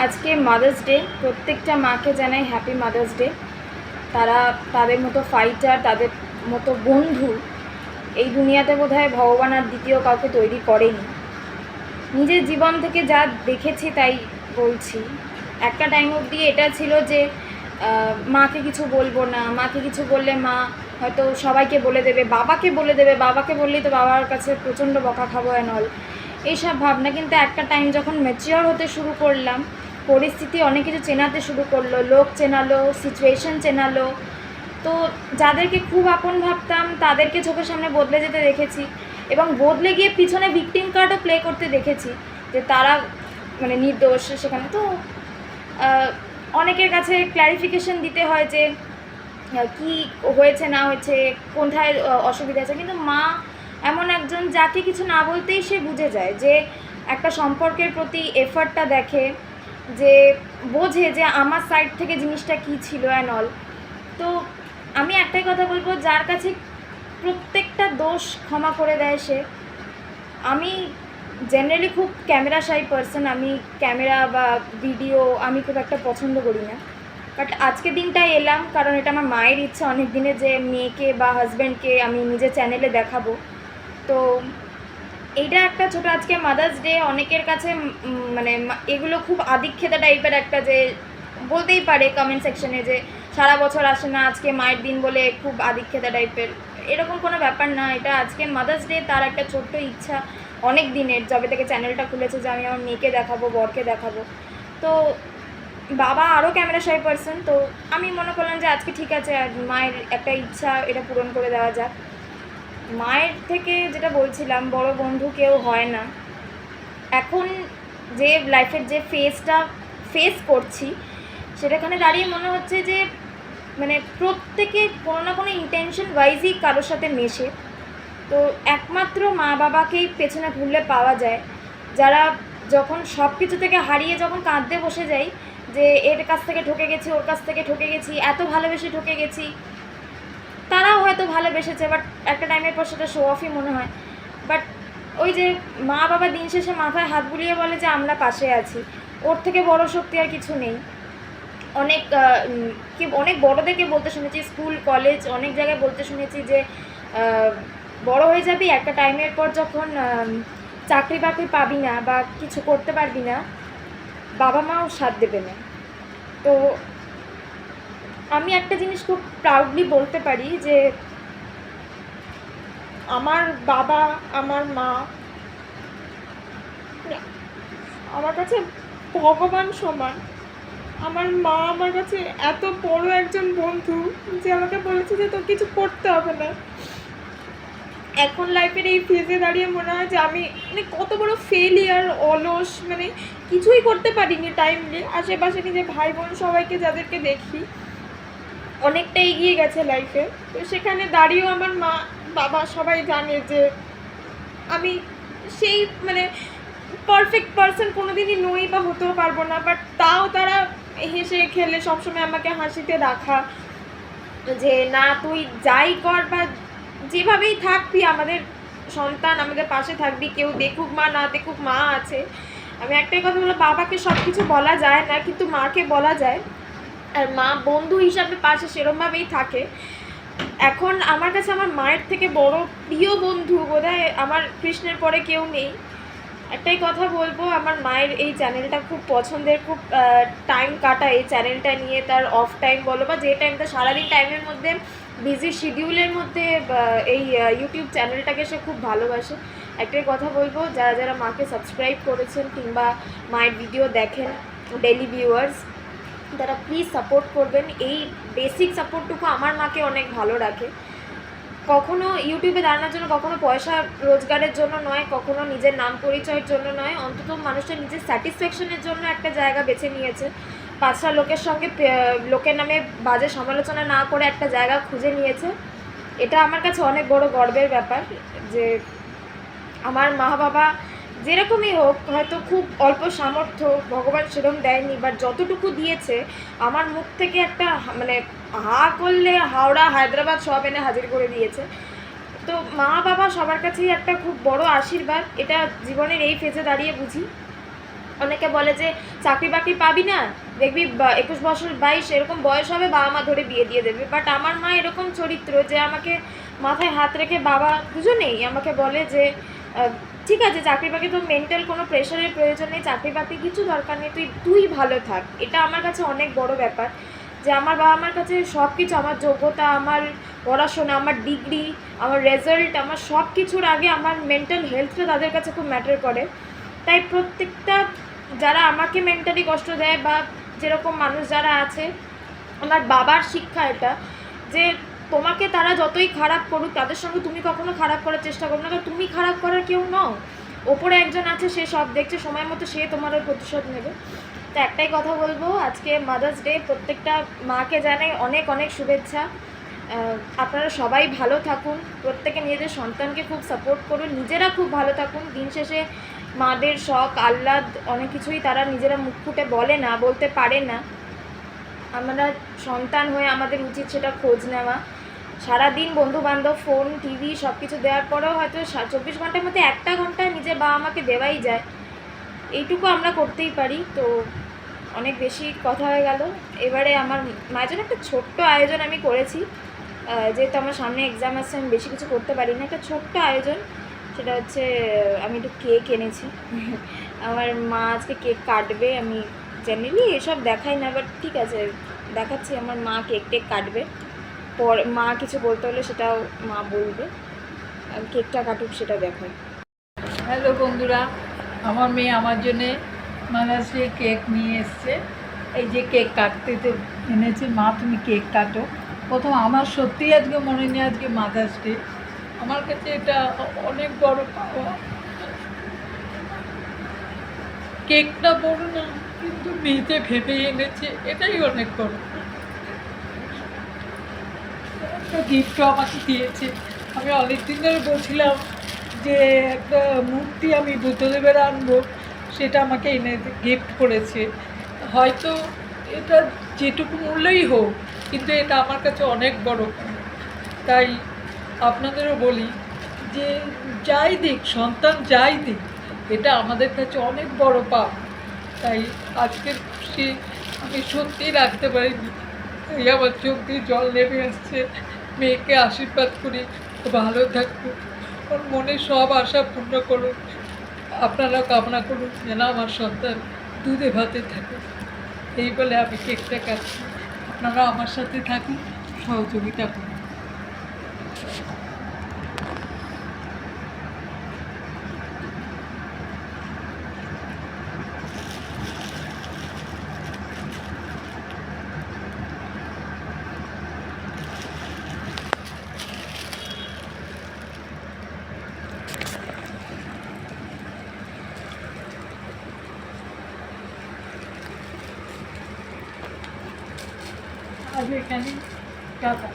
আজকে mother's day. প্রত্যেকটা মাকে জানাই হ্যাপি মাদার্স ডে। তারা তাদের মতো ফাইটার, তাদের মতো বন্ধু এই দুনিয়াতে বোধহয় ভগবান আর দ্বিতীয় কাউকে তৈরি করেনি। নিজের জীবন থেকে যা দেখেছি তাই বলছি। একটা টাইম অবধি এটা ছিল যে মাকে কিছু বলবো না, মাকে কিছু বললে মা হয়তো সবাইকে বলে দেবে, বাবাকে বলে দেবে, বাবাকে বললেই তো বাবার কাছে প্রচণ্ড বকা খাবো অ্যান্ড অল, এইসব ভাবনা। কিন্তু একটা টাইম যখন ম্যাচিওর হতে শুরু করলাম, পরিস্থিতি অনেক কিছু চেনাতে শুরু করলো, লোক চেনালো, সিচুয়েশন চেনালো, তো যাদেরকে খুব আপন ভাবতাম তাদেরকে চোখের সামনে বদলে যেতে দেখেছি এবং বদলে গিয়ে পিছনে ভিকটিম কার্ডও প্লে করতে দেখেছি যে তারা মানে নির্দোষ সেখানে। তো অনেকের কাছে ক্ল্যারিফিকেশন দিতে হয় যে কি হয়েছে না হয়েছে, কোথায় অসুবিধা আছে, কিন্তু মা এমন একজন যাকে কিছু না বলতেই সে বুঝে যায়, যে একটা সম্পর্কের প্রতি এফর্টটা দেখে, যে বোঝে যে আমার সাইড থেকে জিনিসটা কী ছিল অ্যান্ড অল। তো আমি একটাই কথা বলবো, যার কাছে প্রত্যেকটা দোষ ক্ষমা করে দেয় সে। আমি জেনারেলি খুব ক্যামেরা শাই পার্সন, আমি ক্যামেরা বা ভিডিও আমি খুব একটা পছন্দ করি না, বাট আজকে দিনটাই এলাম কারণ এটা আমার মায়ের ইচ্ছা অনেক দিনে যে মেয়েকে বা হাজব্যান্ডকে আমি নিজের চ্যানেলে দেখাবো। তো এইটা একটা ছোটো আজকে মাদার্স ডে। অনেকের কাছে মানে এগুলো খুব আদিক্ষেতা টাইপের একটা, যে বলতেই পারে কমেন্ট সেকশনে যে সারা বছর আসে না, আজকে মায়ের দিন বলে খুব আদিক্ষেতা টাইপের। এরকম কোনো ব্যাপার না, এটা আজকে মাদার্স ডে, তার একটা ছোট্ট ইচ্ছা অনেক দিনের, যবে থেকে চ্যানেলটা খুলেছে যে আমি আমার মেয়েকে দেখাবো, বরকে দেখাবো। তো বাবা আরও ক্যামেরা শাই পার্সন, তো আমি মনে করলাম যে আজকে ঠিক আছে, মায়ের একটা ইচ্ছা এটা পূরণ করে দেওয়া যাক। মায়ের থেকে যেটা বলছিলাম, বড় বন্ধু কেউ হয় না। এখন যে লাইফের যে ফেস করছি, সেটাখানে দাঁড়িয়ে মনে হচ্ছে যে মানে প্রত্যেকে কোনো না কোনো ইন্টেনশন ওয়াইজই কারোর সাথে মেশে। তো একমাত্র মা বাবাকেই পেছনে ঘুরলে পাওয়া যায়, যারা যখন সব কিছু থেকে হারিয়ে যখন কাঁদতে বসে যাই যে এর কাছ থেকে ঠকে গেছি, ওর কাছ থেকে ঠকে গেছি, এত ভালোবেসে ঠকে গেছি, তারাও হয়তো ভালোবেসেছে, বাট একটা টাইমের পর সেটা শো অফই মনে হয়। বাট ওই যে মা বাবা দিন শেষে মাথায় হাত বুলিয়ে বলে যে আমরা পাশে আছি, ওর থেকে বড় শক্তি আর কিছু নেই। অনেক বড়দেরকে বলতে শুনেছি, স্কুল কলেজ অনেক জায়গায় বলতে শুনেছি যে বড় হয়ে যাবি, একটা টাইমের পর যখন চাকরি বাকরি পাবি না বা কিছু করতে পারবি না, বাবা মাও সাথ দেবে না। তো আমি একটা জিনিস খুব প্রাউডলি বলতে পারি যে আমার বাবা, আমার মা আমার কাছে ভগবান সমান। আমার মা আমার কাছে এত বড় একজন বন্ধু যে আমাকে বলেছে যে তোর কিছু করতে হবে না। এখন লাইফের এই ফেজে দাঁড়িয়ে মনে হয় যে আমি মানে কত বড় ফেলিয়ার, অলস, মানে কিছুই করতে পারিনি টাইমলি। আশেপাশে নিজের ভাই বোন সবাইকে যাদেরকে দেখি অনেকটা এগিয়ে গেছে লাইফে, তো সেখানে দাঁড়িয়েও আমার মা বাবা সবাই জানে যে আমি সেই মানে পারফেক্ট পারসন কোনোদিনই নই বা হতেও পারবো না, বাট তাও তারা হেসে খেলে সবসময় আমাকে হাসিতে রাখা, যে না তুই যাই কর বা যেভাবেই থাকবি আমাদের সন্তান, আমাদের পাশে থাকবি, কেউ দেখুক মা না দেখুক মা আছে। আমি একটাই কথা বলবো, বাবাকে সব কিছু বলা যায় না কিন্তু মাকে বলা যায়, আর মা বন্ধু হিসাবে পাশে সেরমভাবেই থাকে। এখন আমার কাছে আমার মায়ের থেকে বড় প্রিয় বন্ধু বোধহয় আমার কৃষ্ণের পরে কেউ নেই। একটাই কথা বলবো, আমার মায়ের এই চ্যানেলটা খুব পছন্দের, খুব টাইম কাটা এই চ্যানেলটা নিয়ে, তার অফ টাইম বলো বা যে টাইমটা সারাদিন টাইমের মধ্যে বিজি শিডিউলের মধ্যে এই ইউটিউব চ্যানেলটাকে সে খুব ভালোবাসে। একটাই কথা বলবো, যারা যারা মাকে সাবস্ক্রাইব করেছেন কিংবা মায়ের ভিডিও দেখেন, ডেইলি ভিউয়ার্স, তারা প্লিজ সাপোর্ট করবেন। এই বেসিক সাপোর্টটুকু আমার মাকে অনেক ভালো রাখে। কখনো ইউটিউবে দাঁড়ানোর জন্য, কখনো পয়সা রোজগারের জন্য নয়, কখনো নিজের নাম পরিচয়ের জন্য নয়, অন্তত মানুষের নিজের স্যাটিসফ্যাকশনের জন্য একটা জায়গা বেছে নিয়েছে। পাঁচটা লোকের সঙ্গে লোকের নামে বাজে সমালোচনা না করে একটা জায়গা খুঁজে নিয়েছে। এটা আমার কাছে অনেক বড় গর্বের ব্যাপার যে আমার মা বাবা যেরকমই হোক, হয়তো খুব অল্প সামর্থ্য, ভগবান সেরকম দেয়নি, বাট যতটুকু দিয়েছে আমার মুখ থেকে একটা মানে হা করলে হাওড়া হায়দ্রাবাদ সব এনে হাজির করে দিয়েছে। তো মা বাবা সবার কাছেই একটা খুব বড় আশীর্বাদ, এটা জীবনের এই ফেজে দাঁড়িয়ে বুঝি। অনেকে বলে যে চাকরি বাকরি পাবি না, দেখবি 21 বছর 22 এরকম বয়স হবে বাবা মা ধরে বিয়ে দিয়ে দেবে। বাট আমার মা এরকম চরিত্র যে আমাকে মাথায় হাত রেখে, বাবা দুজনেই আমাকে বলে যে ঠিক আছে চাকরি বাকরি, তো মেন্টাল কোনো প্রেশারের প্রয়োজন নেই, চাকরি বাকরি কিছু দরকার নেই, তুই ভালো থাক। এটা আমার কাছে অনেক বড় ব্যাপার যে আমার বাবা আমার কাছে সব কিছু, আমার যোগ্যতা, আমার পড়াশোনা, আমার ডিগ্রি, আমার রেজাল্ট, আমার সব কিছুর আগে আমার মেন্টাল হেলথটা তাদের কাছে খুব ম্যাটার করে। তাই প্রত্যেকটা যারা আমাকে মেন্টালি কষ্ট দেয় বা যেরকম মানুষ যারা আছে, আমার বাবার শিক্ষা এটা যে তোমাকে তারা যতই খারাপ করুক তাদের সঙ্গে তুমি কখনো খারাপ করার চেষ্টা করো না, কারণ তুমি খারাপ করার কেউ নও, ওপরে একজন আছে সে সব দেখছে, সময় মতো সে তোমার ওই প্রতিশোধ নেবে। তো একটাই কথা বলবো, আজকে মাদার্স ডে, প্রত্যেকটা মাকে জানাই অনেক অনেক শুভেচ্ছা। আপনারা সবাই ভালো থাকুন, প্রত্যেকে নিজেদের সন্তানকে খুব সাপোর্ট করুন, নিজেরা খুব ভালো থাকুন। দিন শেষে মাদের শখ আহ্লাদ অনেক কিছুই তারা নিজেরা মুখ ফুটে বলে না, বলতে পারে না। আমরা সন্তান হয়ে আমাদের উচিত সেটা খোঁজ নেওয়া। সারাদিন বন্ধুবান্ধব, ফোন, টিভি সব কিছু দেওয়ার পরেও হয়তো 24 ঘন্টার মধ্যে 1টা ঘন্টা নিজের বাবা মাকে দেওয়াই যায়, এইটুকু আমরা করতেই পারি। তো অনেক বেশি কথা হয়ে গেল। এবারে আমার মায়ের জন্য একটা ছোট্ট আয়োজন আমি করেছি, যেহেতু আমার সামনে এক্সাম আসছে, আমি বেশি কিছু করতে পারি না, একটা ছোট্ট আয়োজন। সেটা হচ্ছে আমি একটু কেক এনেছি। আমার মা আজকে কেক কাটবে, আমি জেনারেলি এসব দেখাই না, বাট ঠিক আছে দেখাচ্ছি। আমার মা কেক টেক কাটবে, পর মা কিছু বলতে হলে সেটাও মা বলবে, কেকটা কাটুক সেটা দেখায়। হ্যালো বন্ধুরা, আমার মেয়ে আমার জন্যে মাদার্স ডে কেক নিয়ে এসছে। এই যে কেক কাটতে তো এনেছে, মা তুমি কেক কাটো। প্রথম আমার সত্যিই আজকে মনে নেই আজকে মাদার্স ডে, আমার কাছে এটা অনেক বড় পাওয়া। কেকটা বড় না, কিন্তু নিজে ভেবে এনেছে, এটাই অনেক বড়। একটা গিফটও আমাকে দিয়েছে। আমি অনেকদিন ধরে বলছিলাম যে একটা মূর্তি আমি বুদ্ধদেবের আনবো, সেটা আমাকে এনে গিফট করেছে। হয়তো এটা যেটুকু মূল্যই হোক, কিন্তু এটা আমার কাছে অনেক বড়। তাই আপনাদেরও বলি যে যাই দিক সন্তান, যাই দিক, এটা আমাদের কাছে অনেক বড় পাপ। তাই আজকের খুশি আমি সত্যিই রাখতে পারিনি, এই আমার চোখ দিয়ে জল নেমে আসছে। মেয়েকে আশীর্বাদ করি, ভালো থাকুক, ওর মনে সব আশা পূর্ণ করুন। আপনারা কামনা করুন যেন আমার সন্তান দুধে ভাতে থাকে। এই বলে আমি কেকটা কাটছি, আপনারা আমার সাথে থাকুন, সহযোগিতা করুন। আজ এখানে টাটা।